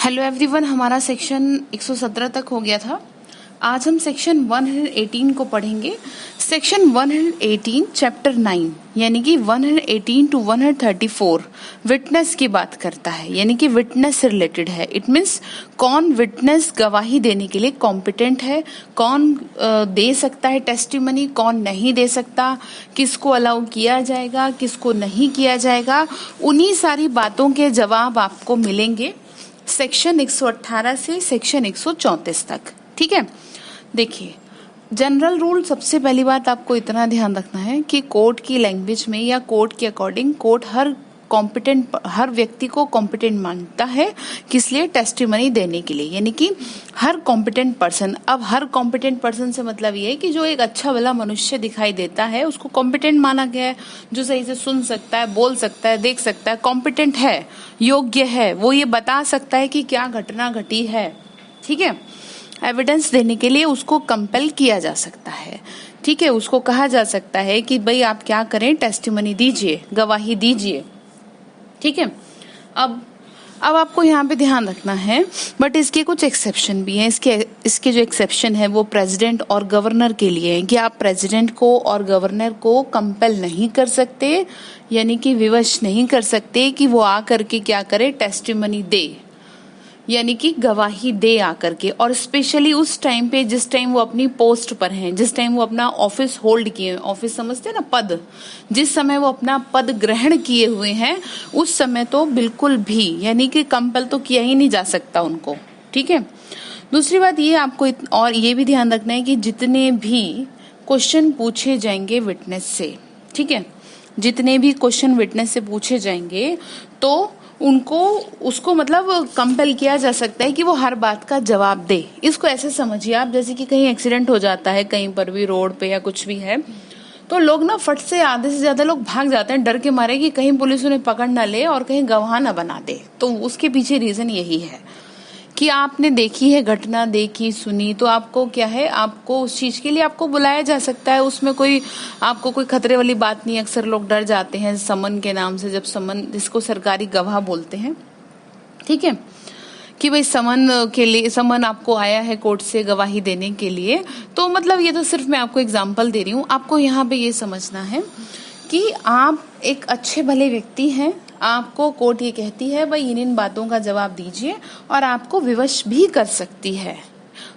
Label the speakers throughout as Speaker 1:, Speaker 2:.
Speaker 1: Hello everyone, हमारा section 117 तक हो गया था। आज हम सेक्शन 118 को पढ़ेंगे। सेक्शन 118 चैप्टर 9 यानी कि 118 टू 134 विटनेस की बात करता है, यानी कि विटनेस से रिलेटेड है। इट मीन्स कौन विटनेस गवाही देने के लिए कॉम्पिटेंट है, कौन दे सकता है टेस्टिमनी, कौन नहीं दे सकता, किसको अलाउ किया जाएगा, किसको नहीं किया जाएगा। उन्हीं सारी बातों के जवाब आपको मिलेंगे सेक्शन 118 से सेक्शन 134 तक। ठीक है, देखिए जनरल रूल, सबसे पहली बात आपको इतना ध्यान रखना है कि कोर्ट की लैंग्वेज में या कोर्ट के अकॉर्डिंग कोर्ट हर व्यक्ति को कॉम्पिटेंट मानता है, किस लिए? टेस्टिमनी देने के लिए, यानी कि हर कॉम्पिटेंट पर्सन। अब हर कॉम्पिटेंट पर्सन से मतलब ये है कि जो एक अच्छा भला मनुष्य दिखाई देता है उसको कॉम्पिटेंट माना गया है, जो सही से सुन सकता है, बोल सकता है, देख सकता है, कॉम्पिटेंट है, योग्य है, वो ये बता सकता है कि क्या घटना घटी है। ठीक है, एविडेंस देने के लिए उसको कंपेल किया जा सकता है। ठीक है, उसको कहा जा सकता है कि भाई आप क्या करें, टेस्टिमनी दीजिए, गवाही दीजिए। ठीक है, अब आपको यहाँ पे ध्यान रखना है, बट इसके कुछ एक्सेप्शन भी हैं। इसके जो एक्सेप्शन है वो प्रेसिडेंट और गवर्नर के लिए है कि आप प्रेसिडेंट को और गवर्नर को कंपेल नहीं कर सकते, यानी कि विवश नहीं कर सकते कि वो आकर के क्या करे, टेस्टिमनी दे, यानी कि गवाही दे आकर के। और स्पेशली उस टाइम पे जिस टाइम वो अपनी पोस्ट पर हैं, जिस टाइम वो अपना ऑफिस होल्ड किए, ऑफिस समझते हैं ना, पद, जिस समय वो अपना पद ग्रहण किए हुए हैं उस समय तो बिल्कुल भी, यानी कि कंपल तो किया ही नहीं जा सकता उनको। ठीक है, दूसरी बात ये आपको और ये भी ध्यान रखना है कि जितने भी क्वेश्चन पूछे जाएंगे विटनेस से, ठीक है, जितने भी क्वेश्चन विटनेस से पूछे जाएंगे तो उसको मतलब कंपेल किया जा सकता है कि वो हर बात का जवाब दे। इसको ऐसे समझिए आप, जैसे कि कहीं एक्सीडेंट हो जाता है, कहीं पर भी रोड पे या कुछ भी है, तो लोग ना फट से आधे से ज्यादा लोग भाग जाते हैं डर के मारे कि कहीं पुलिस उन्हें पकड़ ना ले और कहीं गवाह ना बना दे। तो उसके पीछे रीजन यही है कि आपने देखी है घटना, देखी सुनी, तो आपको क्या है, आपको उस चीज के लिए आपको बुलाया जा सकता है। उसमें आपको कोई खतरे वाली बात नहीं। अक्सर लोग डर जाते हैं समन के नाम से, जब समन, जिसको सरकारी गवाह बोलते हैं, ठीक है, कि भाई समन के लिए, समन आपको आया है कोर्ट से गवाही देने के लिए। तो मतलब ये तो सिर्फ मैं आपको एग्जाम्पल दे रही हूँ। आपको यहाँ पे ये समझना है कि आप एक अच्छे भले व्यक्ति हैं, आपको कोर्ट ये कहती है भाई इन बातों का जवाब दीजिए, और आपको विवश भी कर सकती है।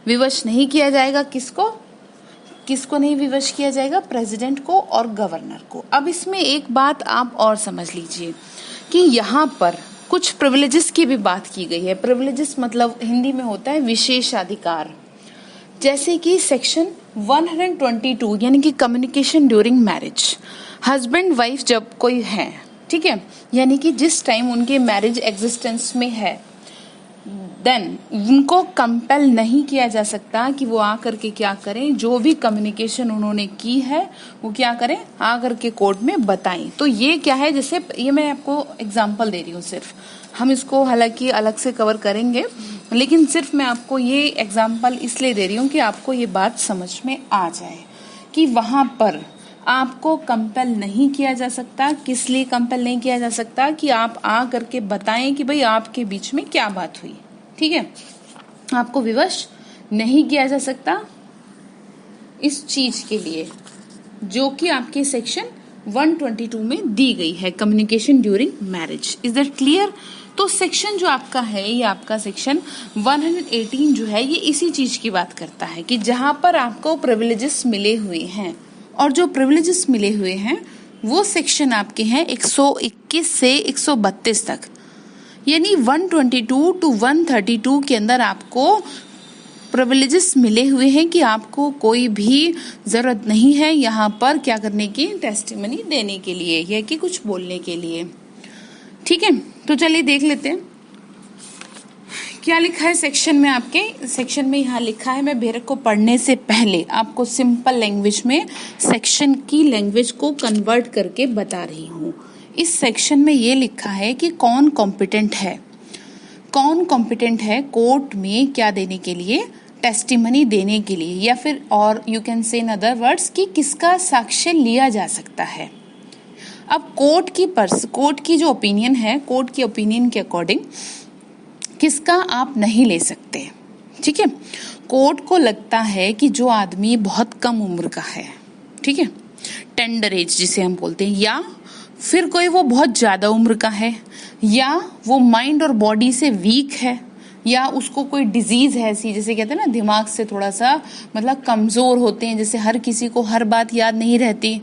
Speaker 1: विवश नहीं किया जाएगा, किसको नहीं विवश किया जाएगा? प्रेसिडेंट को और गवर्नर को। अब इसमें एक बात आप और समझ लीजिए कि यहाँ पर कुछ प्रिविलेजेस की भी बात की गई है। प्रिविलेजेस मतलब हिंदी में होता है विशेषाधिकार, जैसे कि सेक्शन 122 यानी कि communication during marriage. Husband wife जब कोई है, ठीक है, यानी कि जिस टाइम उनके मैरिज एग्जिस्टेंस में है, देन उनको कंपेल नहीं किया जा सकता कि वो आकर के क्या करें, जो भी कम्युनिकेशन उन्होंने की है वो क्या करें, आकर के कोर्ट में बताएं। तो ये क्या है, जैसे ये मैं आपको एग्जांपल दे रही हूँ, सिर्फ हम इसको हालांकि अलग से कवर करेंगे, लेकिन सिर्फ मैं आपको ये एग्जांपल इसलिए दे रही हूँ कि आपको ये बात समझ में आ जाए कि वहां पर आपको कंपेल नहीं किया जा सकता। किस लिए कंपेल नहीं किया जा सकता? कि आप आ करके बताएं कि भाई आपके बीच में क्या बात हुई। ठीक है, आपको विवश नहीं किया जा सकता इस चीज के लिए जो कि आपके सेक्शन 122 में दी गई है, communication during marriage. Is that clear? तो सेक्शन जो आपका है, ये आपका सेक्शन 118 जो है, ये इसी चीज की बात करता है कि जहां पर आपको प्रिविलेजेस मिले हुए हैं, और जो प्रिविलेजेस मिले हुए हैं वो सेक्शन आपके हैं 121 से 132 तक, यानी 122 टू 132 के अंदर आपको प्रिविलेजेस मिले हुए हैं कि आपको कोई भी जरूरत नहीं है यहाँ पर क्या करने की, टेस्टिमनी देने के लिए या कि कुछ बोलने के लिए। ठीक है, तो चलिए देख लेते हैं क्या लिखा है सेक्शन में। आपके सेक्शन में यहाँ लिखा है, मैं भेरक को पढ़ने से पहले आपको सिंपल लैंग्वेज में सेक्शन की लैंग्वेज को कन्वर्ट करके बता रही हूँ। इस सेक्शन में ये लिखा है कि कौन कॉम्पिटेंट है, कौन कॉम्पिटेंट है कोर्ट में क्या देने के लिए, टेस्टिमनी देने के लिए, या फिर और you can say in other words कि किसका साक्ष्य लिया जा सकता है। अब कोर्ट की जो ओपिनियन है, कोर्ट की ओपिनियन के अकॉर्डिंग किसका आप नहीं ले सकते। ठीक है, कोर्ट को लगता है कि जो आदमी बहुत कम उम्र का है, ठीक है, टेंडर एज जिसे हम बोलते हैं, या फिर कोई वो बहुत ज्यादा उम्र का है, या वो माइंड और बॉडी से वीक है, या उसको कोई डिजीज है ऐसी, जैसे कहते हैं ना दिमाग से थोड़ा सा मतलब कमजोर होते हैं, जैसे हर किसी को हर बात याद नहीं रहती,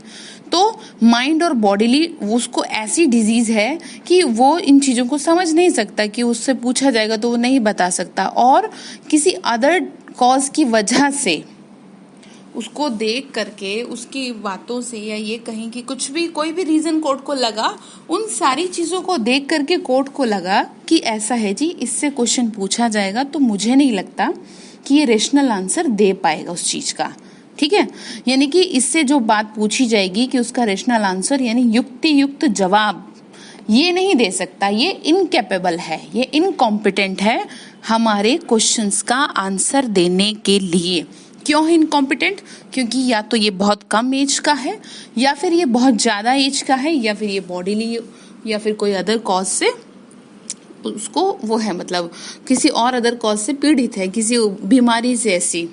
Speaker 1: तो माइंड और बॉडीली उसको ऐसी डिजीज है कि वो इन चीजों को समझ नहीं सकता, कि उससे पूछा जाएगा तो वो नहीं बता सकता, और किसी अदर कॉज की वजह से उसको देख करके उसकी बातों से, या ये कहीं कि कुछ भी कोई भी रीजन कोर्ट को लगा, उन सारी चीजों को देख करके कोर्ट को लगा कि ऐसा है जी, इससे क्वेश्चन पूछा जाएगा तो मुझे नहीं लगता कि ये रेशनल आंसर दे पाएगा उस चीज का। ठीक है, यानी कि इससे जो बात पूछी जाएगी कि उसका रेशनल आंसर यानी युक्ति युक्त जवाब ये नहीं दे सकता, ये इनकेपेबल है, ये इनकॉम्पिटेंट है हमारे क्वेश्चंस का आंसर देने के लिए। क्यों है इनकॉम्पिटेंट? क्योंकि या तो ये बहुत कम एज का है, या फिर ये बहुत ज्यादा एज का है, या फिर ये बॉडीली या फिर कोई अदर कॉज से उसको वो है, मतलब किसी और अदर कॉज से पीड़ित है, किसी बीमारी से ऐसी।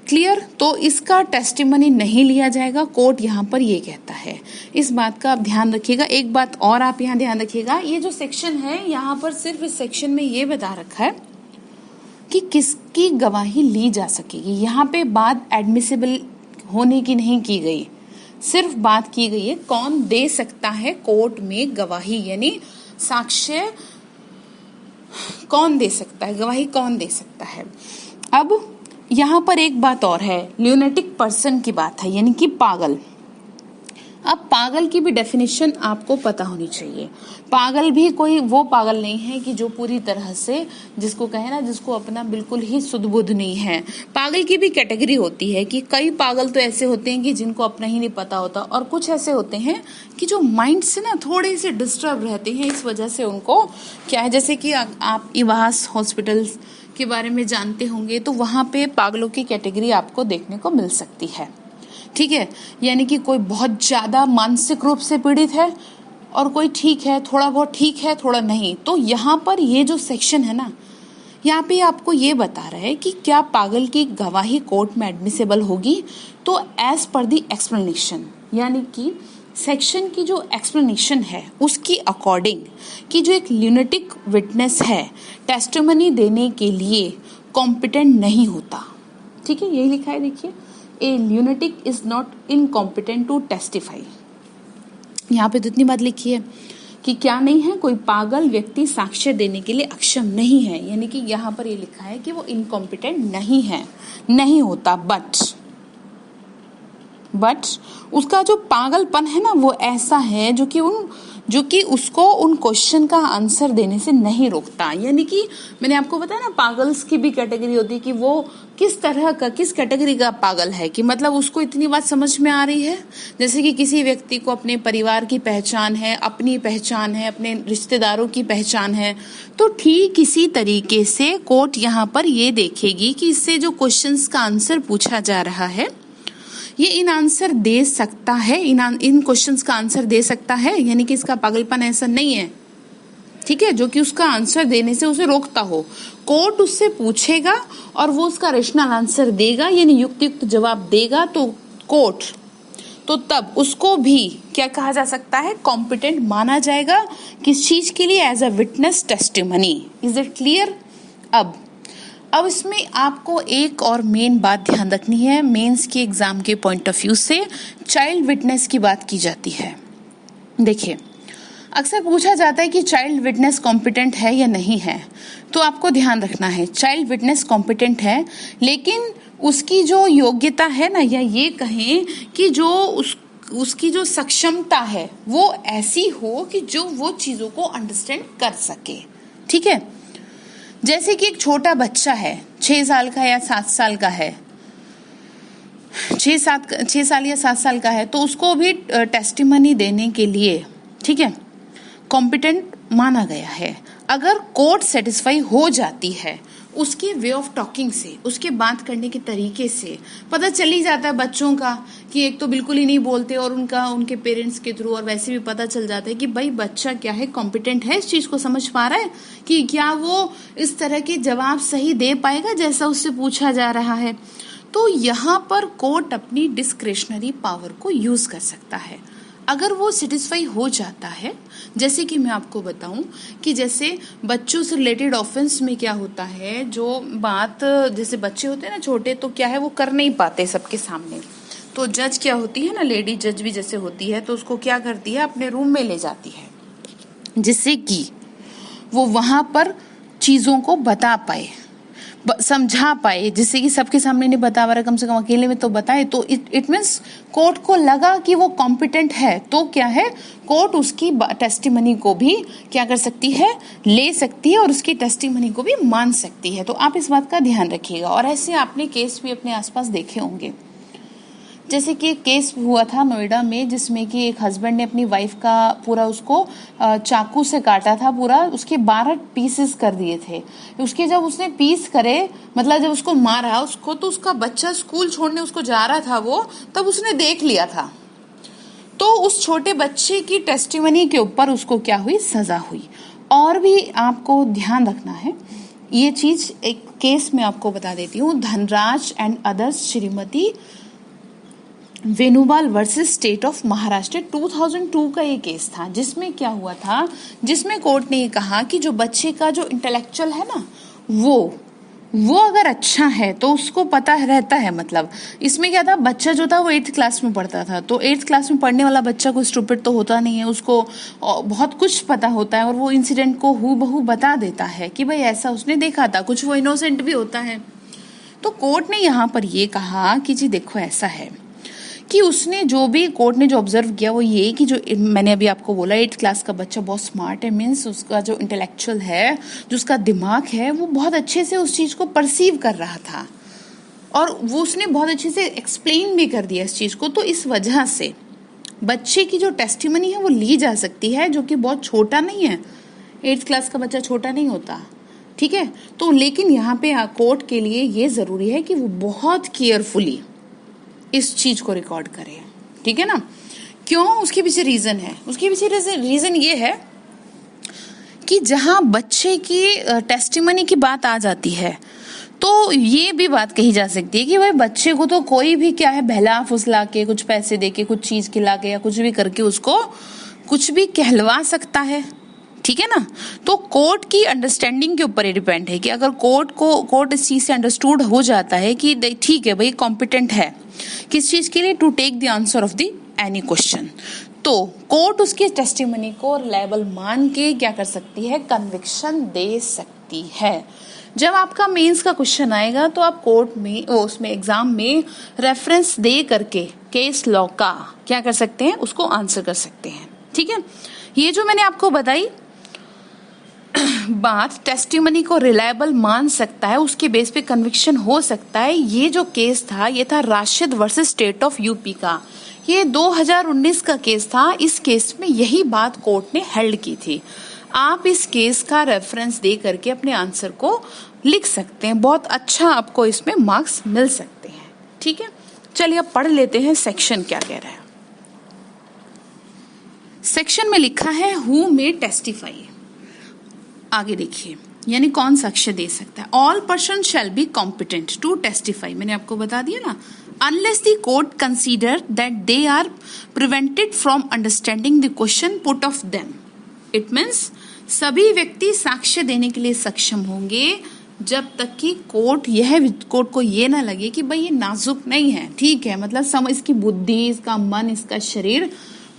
Speaker 1: क्लियर? तो इसका टेस्टिमनी नहीं लिया जाएगा, कोर्ट यहाँ पर ये कहता है। इस बात का आप ध्यान रखिएगा। एक बात और आप यहाँ ध्यान रखिएगा, ये जो सेक्शन है यहाँ पर सिर्फ इस सेक्शन में ये बता रखा है कि किसकी गवाही ली जा सकेगी। यहाँ पे बात एडमिसिबल होने की नहीं की गई, सिर्फ बात की गई है कौन दे सकता है कोर्ट में गवाही, यानी साक्ष्य कौन दे सकता है, गवाही कौन दे सकता है। अब यहाँ पर एक बात और है, ल्यूनेटिक पर्सन की बात है, यानी कि पागल। अब पागल की भी डेफिनेशन आपको पता होनी चाहिए। पागल भी कोई वो पागल नहीं है कि जो पूरी तरह से, जिसको कहे ना, जिसको अपना बिल्कुल ही सुध बुध नहीं है। पागल की भी कैटेगरी होती है कि कई पागल तो ऐसे होते हैं कि जिनको अपना ही नहीं पता होता, और कुछ ऐसे होते हैं कि जो माइंड से ना थोड़े से डिस्टर्ब रहते हैं, इस वजह से उनको क्या है, जैसे कि आप इवास हॉस्पिटल के बारे में जानते होंगे, तो वहां पे पागलों की कैटेगरी आपको देखने को मिल सकती है। ठीक है, यानी कि कोई बहुत ज्यादा मानसिक रूप से पीड़ित है और कोई ठीक है, थोड़ा बहुत ठीक है, थोड़ा नहीं। तो यहाँ पर ये जो सेक्शन है ना, यहाँ पे आपको ये बता रहा है कि क्या पागल की गवाही कोर्ट में एडमिसिबल होगी। तो एज पर द एक्सप्लेनेशन, यानी कि सेक्शन की जो एक्सप्लेनेशन है उसकी अकॉर्डिंग कि जो एक ल्यूनेटिक विटनेस है टेस्टिमनी देने के लिए कॉम्पिटेंट नहीं होता। ठीक है, यही लिखा है, देखिए, a lunatic is not incompetent to testify. यहाँ पे तो इतनी बात लिखी है कि क्या नहीं है, कोई पागल व्यक्ति साक्ष्य देने के लिए अक्षम नहीं है, यानी कि यहाँ पर ये लिखा है कि वो इनकॉम्पिटेंट नहीं है, नहीं होता। बट उसका जो पागलपन है ना, वो ऐसा है जो कि उसको उन क्वेश्चन का आंसर देने से नहीं रोकता। यानी कि मैंने आपको बताया ना, पागल्स की भी कैटेगरी होती है कि वो किस तरह का, किस कैटेगरी का पागल है, कि मतलब उसको इतनी बात समझ में आ रही है, जैसे कि किसी व्यक्ति को अपने परिवार की पहचान है, अपनी पहचान है, अपने रिश्तेदारों की पहचान है। तो ठीक इसी तरीके से कोर्ट यहाँ पर ये देखेगी कि इससे जो क्वेश्चंस का आंसर पूछा जा रहा है, ये इन आंसर दे सकता है, इन क्वेश्चंस का आंसर दे सकता है, यानी कि इसका पागलपन ऐसा नहीं है, ठीक है, जो कि उसका आंसर देने से उसे रोकता हो। कोर्ट उससे पूछेगा और वो उसका रेशनल आंसर देगा, यानी युक्त जवाब देगा, तो कोर्ट तो तब उसको भी क्या कहा जा सकता है, कॉम्पिटेंट माना जाएगा। किस चीज के लिए? As a witness testimony. Is it clear? अब इसमें आपको एक और मेन बात ध्यान रखनी है। मेंस के एग्जाम के पॉइंट ऑफ व्यू से चाइल्ड विटनेस की बात की जाती है। देखिए, अक्सर पूछा जाता है कि चाइल्ड विटनेस कॉम्पिटेंट है या नहीं है, तो आपको ध्यान रखना है, चाइल्ड विटनेस कॉम्पिटेंट है, लेकिन उसकी जो योग्यता है ना, या ये कहें कि जो उसकी जो सक्षमता है वो ऐसी हो कि जो वो चीजों को अंडरस्टैंड कर सके। ठीक है, जैसे कि एक छोटा बच्चा है, 6 साल का या 7 साल का है, 6 साल या 7 साल का है, तो उसको भी टेस्टिमनी देने के लिए, ठीक है, कॉम्पिटेंट माना गया है। अगर कोर्ट सेटिस्फाई हो जाती है उसके वे ऑफ टॉकिंग से, उसके बात करने के तरीके से पता चल ही जाता है बच्चों का कि एक तो बिल्कुल ही नहीं बोलते और उनके पेरेंट्स के थ्रू और वैसे भी पता चल जाता है कि भाई बच्चा क्या है, कॉम्पिटेंट है, इस चीज को समझ पा रहा है कि क्या वो इस तरह के जवाब सही दे पाएगा जैसा उससे पूछा जा रहा है। तो यहाँ पर कोर्ट अपनी डिस्क्रिशनरी पावर को यूज कर सकता है अगर वो सेटिस्फाई हो जाता है। जैसे कि मैं आपको बताऊं कि जैसे बच्चों से रिलेटेड ऑफेंस में क्या होता है, जो बात जैसे बच्चे होते हैं ना छोटे, तो क्या है वो कर नहीं पाते सबके सामने, तो जज क्या होती है ना, लेडी जज भी जैसे होती है, तो उसको क्या करती है अपने रूम में ले जाती है जिससे कि वो वहां पर चीजों को बता पाए, समझा पाए, जिससे कि सबके सामने नहीं बता पा रहा, कम से कम अकेले में तो बताए। तो इट मीन्स कोर्ट को लगा कि वो कॉम्पिटेंट है, तो क्या है कोर्ट उसकी टेस्टिमनी को भी क्या कर सकती है, ले सकती है और उसकी टेस्टिमनी को भी मान सकती है। तो आप इस बात का ध्यान रखिएगा। और ऐसे आपने केस भी अपने आसपास देखे होंगे, जैसे कि एक केस हुआ था नोएडा में जिसमें कि एक हस्बैंड ने अपनी वाइफ का पूरा उसको चाकू से काटा था, पूरा उसके 12 पीसेस कर दिए थे। उसके जब उसने पीस करे, मतलब जब उसको मारा उसको, तो उसका बच्चा स्कूल छोड़ने उसको जा रहा था वो, तब उसने देख लिया था। तो उस छोटे बच्चे की टेस्टिमनी के ऊपर उसको क्या हुई, सजा हुई। और भी आपको ध्यान रखना है ये चीज, एक केस में आपको बता देती हूँ, Dhanraj and others Shrimati Venugopal versus state of Maharashtra 2002 का ये केस था, जिसमें क्या हुआ था, जिसमें कोर्ट ने ये कहा कि जो बच्चे का जो इंटेलेक्चुअल है ना, वो अगर अच्छा है तो उसको पता रहता है। मतलब इसमें क्या था, बच्चा जो था वो 8th क्लास में पढ़ता था, तो 8th क्लास में पढ़ने वाला बच्चा कोई स्टूपिड तो होता नहीं है, उसको बहुत कुछ पता होता है और वो इंसिडेंट को हूबहू बता देता है कि भाई ऐसा उसने देखा था, कुछ वो इनोसेंट भी होता है। तो कोर्ट ने यहाँ पर ये कहा कि जी देखो ऐसा है कि उसने जो भी, कोर्ट ने जो ऑब्जर्व किया वो ये कि जो मैंने अभी आपको बोला 8th क्लास का बच्चा बहुत स्मार्ट है, मीन्स उसका जो इंटेलेक्चुअल है, जो उसका दिमाग है, वो बहुत अच्छे से उस चीज को परसीव कर रहा था और वो उसने बहुत अच्छे से एक्सप्लेन भी कर दिया इस चीज को। तो इस वजह से बच्चे की जो टेस्टिमनी है वो ली जा सकती है, जो कि बहुत छोटा नहीं है, 8th क्लास का बच्चा छोटा नहीं होता, ठीक है। तो लेकिन यहाँ पे कोर्ट के लिए ये जरूरी है कि वो बहुत केयरफुली इस चीज को रिकॉर्ड करें, ठीक है ना। क्यों, उसके पीछे रीजन है, उसके पीछे रीजन ये है कि जहां बच्चे की टेस्टिमनी की बात आ जाती है तो ये भी बात कही जा सकती है कि भाई बच्चे को तो कोई भी क्या है बहला फुसला के, कुछ पैसे दे के, कुछ चीज खिला के या कुछ भी करके उसको कुछ भी कहलवा सकता है, ठीक है ना। तो कोर्ट की अंडरस्टैंडिंग के ऊपर ये डिपेंड है कि अगर कोर्ट इस चीज से अंडरस्टूड हो जाता है कि ठीक है भाई कॉम्पिटेंट है किस चीज के लिए, to take the answer of the any question, तो कोर्ट उसके टेस्टिमनी को रिलायबल मान के क्या कर सकती है, कन्विक्शन दे सकती है। जब आपका मेंस का क्वेश्चन आएगा तो आप कोर्ट में उसमें एग्जाम में रेफरेंस दे करके केस लॉ का क्या कर सकते हैं, उसको आंसर कर सकते हैं, ठीक है। ये जो मैंने आपको बताई बात, टेस्टिमनी को रिलायबल मान सकता है, उसके बेस पे कन्विक्शन हो सकता है, ये जो केस था ये था Rashid versus state of UP का, ये 2019 का केस था। इस केस में यही बात कोर्ट ने हेल्ड की थी। आप इस केस का रेफरेंस दे करके अपने आंसर को लिख सकते हैं, बहुत अच्छा आपको इसमें मार्क्स मिल सकते हैं, ठीक है। चलिए अब पढ़ लेते हैं सेक्शन क्या कह रहा है। सेक्शन में लिखा है हु मे टेस्टिफाई, आगे देखिए, यानी कौन साक्ष्य दे सकता है। All person shall be competent to testify, मैंने आपको बता दिया ना, unless the court consider that they are prevented from understanding the question put of them. It means सभी व्यक्ति साक्ष्य देने के लिए सक्षम होंगे जब तक कि कोर्ट को ये ना लगे कि भाई ये नाजुक नहीं है, ठीक है, मतलब इसकी बुद्धि, इसका मन, इसका शरीर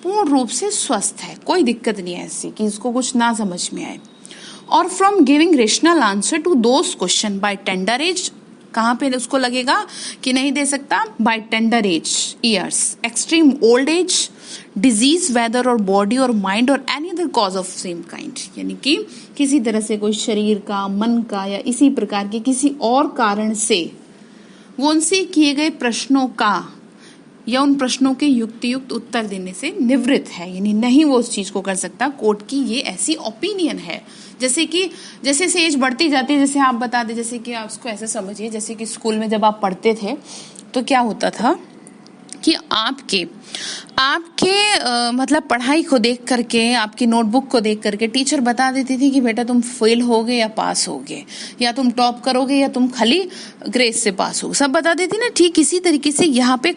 Speaker 1: पूर्ण रूप से स्वस्थ है, कोई दिक्कत नहीं है ऐसी कि इसको कुछ ना समझ में आए। और from giving rational answer to those question by tender age, कहाँ पे उसको लगेगा कि नहीं दे सकता, by tender age years, extreme old age, disease whether और बॉडी और माइंड और any other cause of same kind, यानी कि किसी तरह से कोई शरीर का, मन का या इसी प्रकार के किसी और कारण से वो उनसे किए गए प्रश्नों का या उन प्रश्नों के युक्तियुक्त उत्तर देने से निवृत्त है, यानी नहीं वो उस चीज को कर सकता। कोर्ट की ये ऐसी ओपिनियन है। जैसे कि जैसे से एज बढ़ती जाती है, जैसे आप बता दें, जैसे कि आप उसको ऐसे समझिए, जैसे कि स्कूल में जब आप पढ़ते थे तो क्या होता था कि आपके मतलब पढ़ाई को देख करके, आपकी नोटबुक को देख करके टीचर बता देती थी कि बेटा तुम फेल होगे या पास होगे, या तुम टॉप करोगे या तुम खाली ग्रेस से पास होगे, सब बता देती ना। ठीक इसी तरीके से यहाँ पे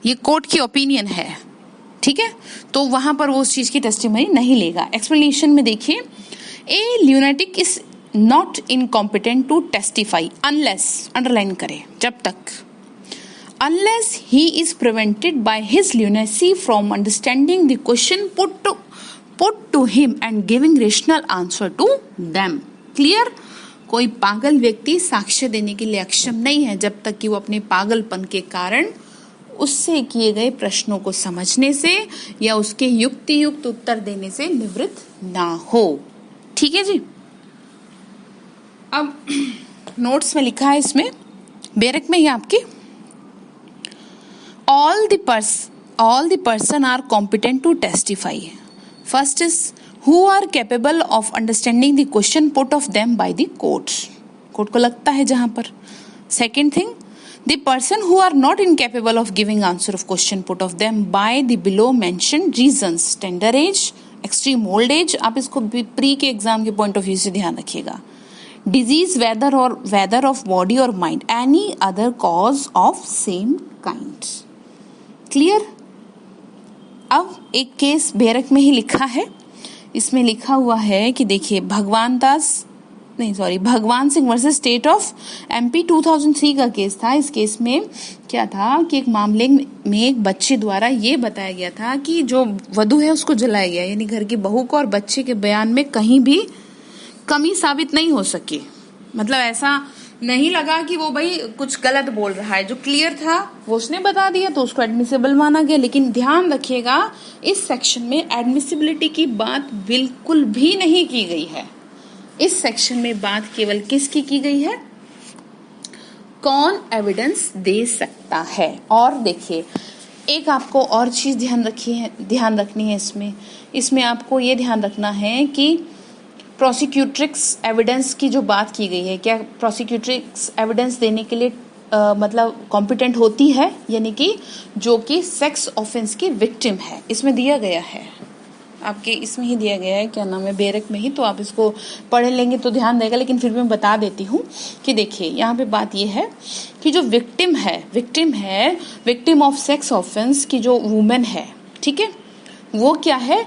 Speaker 1: ये कोर्ट की ओपिनियन है, ठीक है। तो वहां पर वो उस चीज की टेस्टिमनी नहीं लेगा। एक्सप्लेनेशन में देखिए, a lunatic is not incompetent to testify unless, underline करें, जब तक, unless he is prevented by his lunacy from understanding the question put to him and giving rational answer to them. Clear? कोई पागल व्यक्ति साक्ष्य देने के लिए अक्षम नहीं है जब तक कि वो अपने पागलपन के कारण उससे किए गए प्रश्नों को समझने से या उसके युक्तियुक्त उत्तर देने से निवृत्त ना हो। ठीक है जी। अब नोट्स में लिखा है, इसमें बेरक में ही आपकी, all the person are competent to testify. First is who are capable of understanding the question put of them by the court को लगता है जहां पर। Second thing, the person who are not incapable of giving answer of question put of them by the below mentioned reasons, tender age, extreme old age, आप इसको pre के exam के point of view से ध्यान रखिएगा, disease whether of body or mind, any other cause of same kind. Clear? अब एक case बेरक में ही लिखा है, इसमें लिखा हुआ है कि देखिए भगवान Singh versus state of MP 2003 का केस था। इस केस में क्या था कि एक मामले में एक बच्चे द्वारा ये बताया गया था कि जो वधू है उसको जलाया गया, यानी घर की बहू को, और बच्चे के बयान में कहीं भी कमी साबित नहीं हो सकी। मतलब ऐसा नहीं लगा कि वो भाई कुछ गलत बोल रहा है, जो क्लियर था वो उसने बता दिया तो उसको एडमिसिबल माना गया। लेकिन ध्यान रखिएगा, इस सेक्शन में एडमिसिबिलिटी की बात बिल्कुल भी नहीं की गई है। इस सेक्शन में बात केवल किसकी की गई है? कौन एविडेंस दे सकता है। और देखिए एक आपको और चीज ध्यान रखनी है इसमें आपको ये ध्यान रखना है कि प्रोसिक्यूट्रिक्स एविडेंस की जो बात की गई है, क्या प्रोसिक्यूट्रिक्स एविडेंस देने के लिए मतलब कॉम्पिटेंट होती है, यानी कि जो कि सेक्स ऑफेंस की विक्टिम है। इसमें दिया गया है, आपके इसमें ही दिया गया है, क्या नाम है, बेरक में ही, तो आप इसको पढ़ लेंगे तो ध्यान देगा। लेकिन फिर भी मैं बता देती हूँ कि देखिए यहाँ पे बात ये है कि जो विक्टिम ऑफ सेक्स ऑफेंस की जो वुमेन है, ठीक है, वो क्या है,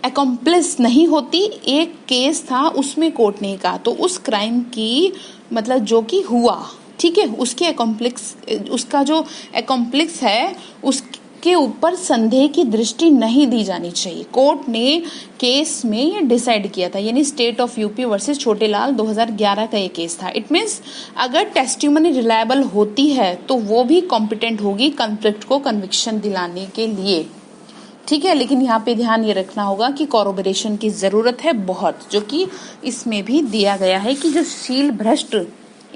Speaker 1: एकम्प्लिस नहीं होती। एक केस था उसमें कोर्ट ने कहा, तो उस क्राइम की मतलब जो कि हुआ, ठीक है, उसका जो एकम्प्लिस है उसके ऊपर संदेह की दृष्टि नहीं दी जानी चाहिए। कोर्ट ने केस में ये डिसाइड किया था, यानी state of UP versus Chhotelal 2011 का ये केस था। इट मीन्स अगर टेस्टिमनी रिलायबल होती है तो वो भी कॉम्पिटेंट होगी कॉन्फ्लिक्ट को कन्विक्शन दिलाने के लिए, ठीक है। लेकिन यहाँ पे ध्यान ये रखना होगा कि कॉरोबोरेशन की जरूरत है बहुत, जो कि इसमें भी दिया गया है कि जो शील भ्रष्ट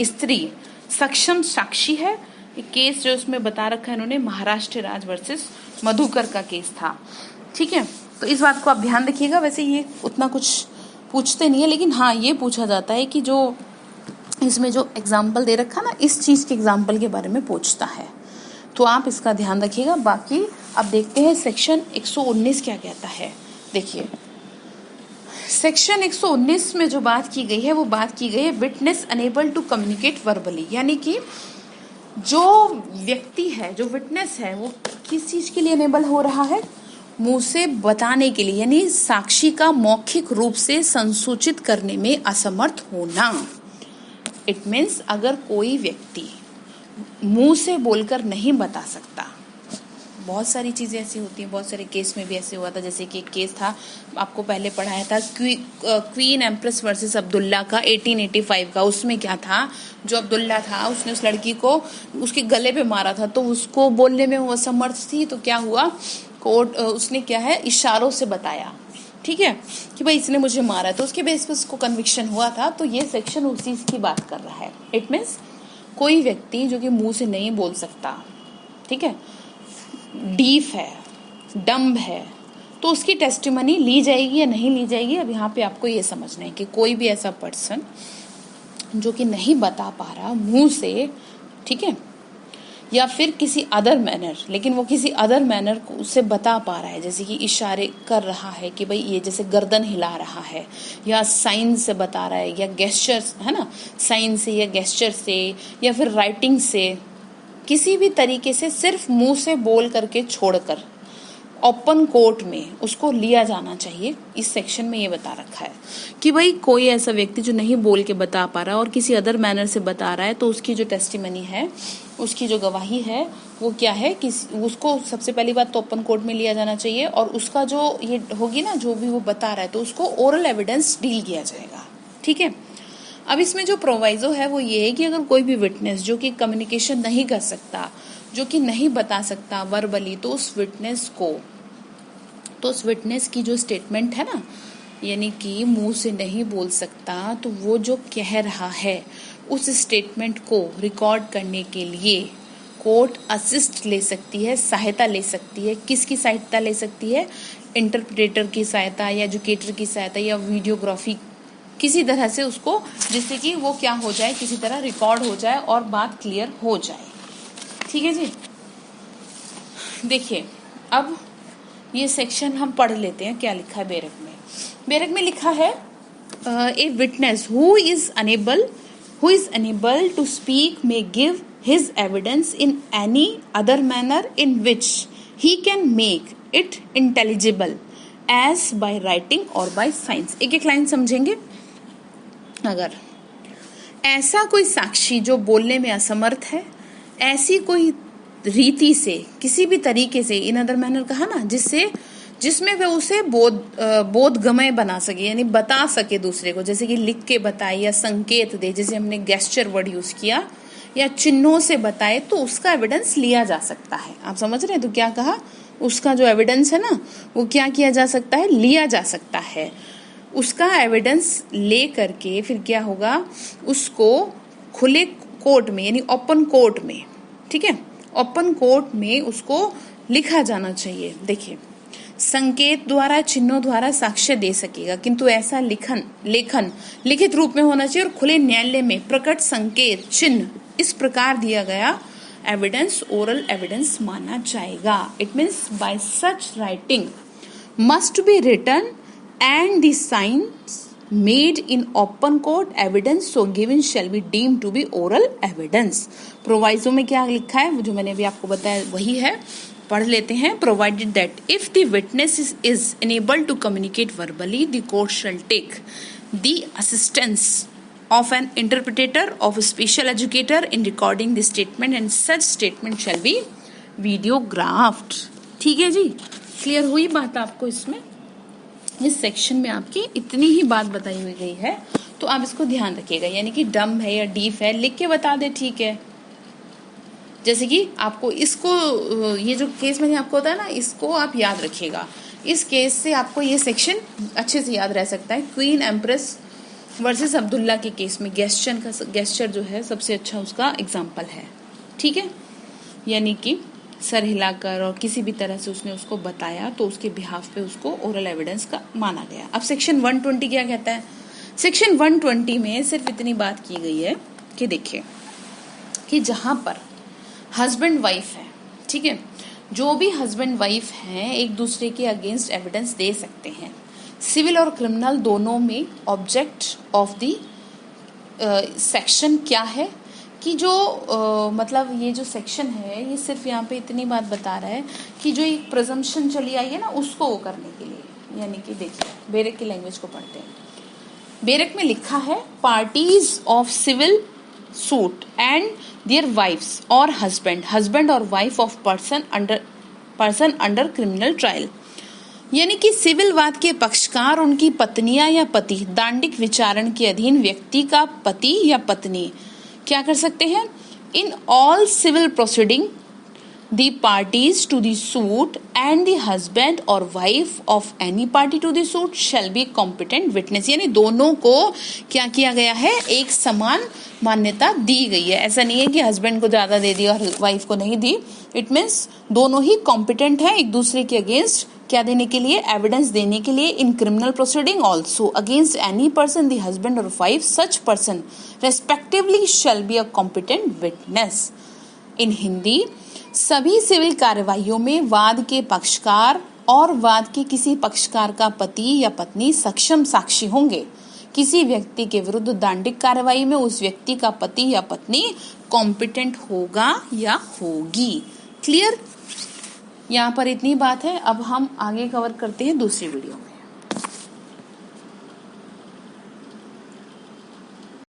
Speaker 1: स्त्री सक्षम साक्षी है। ये केस जो इसमें बता रखा है इन्होंने, महाराष्ट्र राज वर्सेस मधुकर का केस था, ठीक है। तो इस बात को आप ध्यान रखिएगा। वैसे ये उतना कुछ पूछते नहीं है, लेकिन हाँ ये पूछा जाता है कि जो इसमें जो एग्जाम्पल दे रखा ना, इस चीज के एग्जाम्पल के बारे में पूछता है, तो आप इसका ध्यान रखिएगा। बाकी अब देखते हैं सेक्शन 119 क्या कहता है। देखिए सेक्शन 119 में जो बात की गई है वो बात की गई है witness unable to communicate verbally, यानी कि जो व्यक्ति है, जो विटनेस है, वो किस चीज के लिए अनेबल हो रहा है, मुंह से बताने के लिए, यानी साक्षी का मौखिक रूप से संसूचित करने में असमर्थ होना। इट मीन्स अगर कोई व्यक्ति मुंह से बोलकर नहीं बता सकता, बहुत सारी चीजें ऐसी होती हैं, बहुत सारे केस में भी ऐसे हुआ था। जैसे कि एक केस था आपको पहले पढ़ाया था क्वीन एम्प्रेस वर्सेस अब्दुल्ला का 1885 का। उसमें क्या था, जो अब्दुल्ला था उसने उस लड़की को उसके गले पे मारा था, तो उसको बोलने में वो असमर्थ थी। तो क्या हुआ, कोर्ट उसने क्या है इशारों से बताया, ठीक है, कि भाई इसने मुझे मारा है, तो उसके बेस पर उसको कन्विक्शन हुआ था। तो ये सेक्शन उस चीज की बात कर रहा है। इट मीन्स कोई व्यक्ति जो कि मुंह से नहीं बोल सकता, ठीक है, डीफ है, डम्ब है, तो उसकी टेस्टिमनी ली जाएगी या नहीं ली जाएगी। अब यहाँ पे आपको ये समझना है कि कोई भी ऐसा पर्सन जो कि नहीं बता पा रहा मुंह से, ठीक है, या फिर किसी अदर मैनर, लेकिन वो किसी अदर मैनर को उससे बता पा रहा है, जैसे कि इशारे कर रहा है कि भाई ये जैसे गर्दन हिला रहा है, या साइन से बता रहा है, या गेस्चर है ना, साइन से या गेस्चर से, या फिर राइटिंग से, किसी भी तरीके से सिर्फ मुंह से बोल करके छोड़कर ओपन कोर्ट में उसको लिया जाना चाहिए। इस सेक्शन में ये बता रखा है कि भाई कोई ऐसा व्यक्ति जो नहीं बोल के बता पा रहा और किसी अदर मैनर से बता रहा है, तो उसकी जो टेस्टिमनी है, उसकी जो गवाही है, वो क्या है कि उसको सबसे पहली बात तो ओपन कोर्ट में लिया जाना चाहिए, और उसका जो ये होगी ना, जो भी वो बता रहा है, तो उसको ओरल एविडेंस डील किया जाएगा। ठीक है। अब इसमें जो प्रोवाइजो है वो ये है कि अगर कोई भी विटनेस जो कि कम्युनिकेशन नहीं कर सकता, जो कि नहीं बता सकता वर्बली, तो उस विटनेस की जो स्टेटमेंट है ना, यानी कि मुंह से नहीं बोल सकता, तो वो जो कह रहा है उस स्टेटमेंट को रिकॉर्ड करने के लिए कोर्ट असिस्ट ले सकती है, सहायता ले सकती है। किसकी सहायता ले सकती है? इंटरप्रेटर की सहायता, या एजुकेटर की सहायता, या वीडियोग्राफी, किसी तरह से उसको, जिससे कि वो क्या हो जाए, किसी तरह रिकॉर्ड हो जाए और बात क्लियर हो जाए। ठीक है जी। देखिए अब ये सेक्शन हम पढ़ लेते हैं, क्या लिखा है बेरक में। बेरक में लिखा है a witness who is unable to speak may give his evidence in any other manner in which he can make it intelligible as by writing और बाय साइंस। एक एक लाइन समझेंगे। अगर ऐसा कोई साक्षी जो बोलने में असमर्थ है, ऐसी कोई रीति से, किसी भी तरीके से, इन अदर मैनर कहा ना, जिसमें वे उसे बोधगमय बना सके, यानी बता सके दूसरे को, जैसे कि लिख के बताए या संकेत दे, जैसे हमने गेस्चर वर्ड यूज किया, या चिन्हों से बताए, तो उसका एविडेंस लिया जा सकता है। आप समझ रहे हैं? तो क्या कहा, उसका जो एविडेंस है ना, वो क्या किया जा सकता है, लिया जा सकता है। उसका एविडेंस ले करके फिर क्या होगा, उसको खुले कोर्ट में, यानी ओपन कोर्ट में, ठीक है, ओपन कोर्ट में उसको लिखा जाना चाहिए। देखिए, संकेत द्वारा, चिन्हों द्वारा साक्ष्य दे सकेगा, किंतु ऐसा लेखन लिखित रूप में होना चाहिए और खुले न्यायालय में प्रकट संकेत, चिन्ह इस प्रकार दिया गया एविडेंस ओरल एविडेंस माना जाएगा। It means by such writing must be written and the signs made in open court evidence so given shall be deemed to be oral evidence। Proviso में क्या लिखा है, जो मैंने अभी आपको बताया वही है, पढ़ लेते हैं। Provided that if the witness is unable to communicate verbally, the court shall take the assistance of an interpreter of a special educator in recording the statement and such statement shall be videographed। ठीक है जी, clear हुई बात आपको? इसमें इस section में आपकी इतनी ही बात बताई हुई गई है, तो आप इसको ध्यान रखिएगा। यानी कि डम्ब है या डीफ है, लिख के बता दे, ठीक है। जैसे कि आपको इसको, ये जो केस मैंने आपको बताया ना, इसको आप याद रखिएगा। इस केस से आपको ये सेक्शन अच्छे से याद रह सकता है। क्वीन एम्प्रेस वर्सेस अब्दुल्ला के केस में गेस्चर जो है सबसे अच्छा उसका एग्जाम्पल है। ठीक है, यानी कि सर हिलाकर और किसी भी तरह से उसने उसको बताया, तो उसके बिहाफ पे उसको ओरल एविडेंस का माना गया। अब सेक्शन 120 क्या कहता है? सेक्शन 120 में सिर्फ इतनी बात की गई है कि देखिए कि जहां पर हस्बैंड वाइफ है, ठीक है, जो भी हस्बैंड वाइफ हैं एक दूसरे के अगेंस्ट एविडेंस दे सकते हैं, सिविल और क्रिमिनल दोनों में। ऑब्जेक्ट ऑफ द सेक्शन क्या है कि जो मतलब ये जो सेक्शन है, ये सिर्फ यहाँ पे इतनी बात बता रहा है कि जो एक प्रिजम्पशन चली आई है ना, उसको वो करने के लिए। यानी कि देखिए, बेरक की लैंग्वेज को पढ़ते हैं। बेरक में लिखा है, parties of civil suit and their wives और हस्बैंड और wife of person under criminal trial. यानी कि सिविल वाद के पक्षकार, उनकी पत्नियां या पति, दांडिक विचारण के अधीन व्यक्ति का पति या पत्नी क्या कर सकते हैं? In all civil proceeding The parties to the suit and the husband or wife of any party to the suit shall be competent witness। यानी दोनों को क्या किया गया है, एक समान मान्यता दी गई है। ऐसा नहीं है कि हस्बैंड को ज्यादा दे दी और वाइफ को नहीं दी। इट मीन्स दोनों ही कॉम्पिटेंट है एक दूसरे के अगेंस्ट क्या देने के लिए, एविडेंस देने के लिए in criminal proceeding also against any person the husband और wife such person respectively shall be a competent witness. In Hindi, सभी सिविल कार्यवाहियों में वाद के पक्षकार और वाद के किसी पक्षकार का पति या पत्नी सक्षम साक्षी होंगे। किसी व्यक्ति के विरुद्ध दांडिक कार्यवाही में उस व्यक्ति का पति या पत्नी कॉम्पिटेंट होगा या होगी। क्लियर? यहाँ पर इतनी बात है। अब हम आगे कवर करते हैं दूसरी वीडियो में।